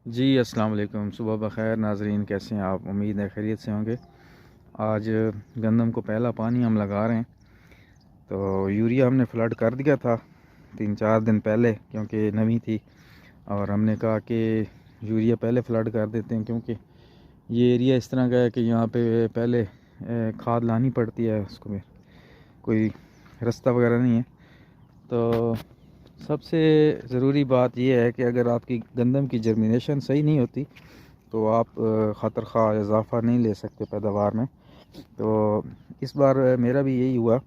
جی السلام علیکم، صبح بخیر ناظرین، کیسے ہیں آپ؟ امید ہے خیریت سے ہوں گے۔ آج گندم کو پہلا پانی ہم لگا رہے ہیں، تو یوریا ہم نے فلڈ کر دیا تھا 3-4 دن پہلے کیونکہ نمی تھی، اور ہم نے کہا کہ یوریا پہلے فلڈ کر دیتے ہیں کیونکہ یہ ایریا اس طرح کا ہے کہ یہاں پہ پہلے کھاد لانی پڑتی ہے، اس کو بھی کوئی رستہ وغیرہ نہیں ہے۔ تو سب سے ضروری بات یہ ہے کہ اگر آپ کی گندم کی جرمینیشن صحیح نہیں ہوتی تو آپ خاطر خواہ اضافہ نہیں لے سکتے پیداوار میں۔ تو اس بار میرا بھی یہی ہوا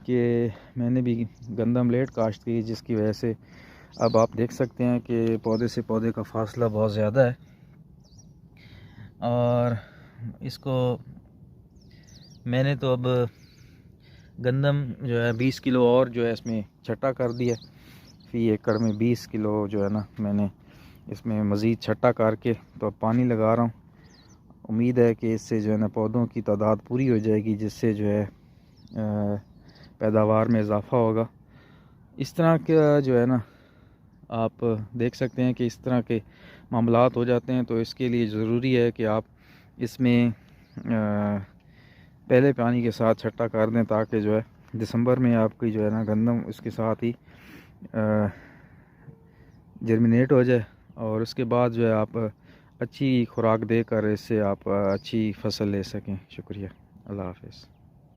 کہ میں نے بھی گندم لیٹ کاشت کی، جس کی وجہ سے اب آپ دیکھ سکتے ہیں کہ پودے سے پودے کا فاصلہ بہت زیادہ ہے، اور اس کو میں نے تو اب گندم جو ہے 20 کلو اور جو ہے اس میں چھٹا کر دیا، فی ایکڑ میں 20 کلو جو ہے نا میں نے اس میں مزید چھٹا کر کے تو اب پانی لگا رہا ہوں۔ امید ہے کہ اس سے جو ہے نا پودوں کی تعداد پوری ہو جائے گی، جس سے جو ہے پیداوار میں اضافہ ہوگا۔ اس طرح کا جو ہے نا آپ دیکھ سکتے ہیں کہ اس طرح کے معاملات ہو جاتے ہیں، تو اس کے لیے ضروری ہے کہ آپ اس میں پہلے پانی کے ساتھ چھٹا کر دیں، تاکہ جو ہے دسمبر میں آپ کی جو ہے نا گندم اس کے ساتھ ہی جرمینیٹ ہو جائے، اور اس کے بعد جو ہے آپ اچھی خوراک دے کر اس سے آپ اچھی فصل لے سکیں۔ شکریہ، اللہ حافظ۔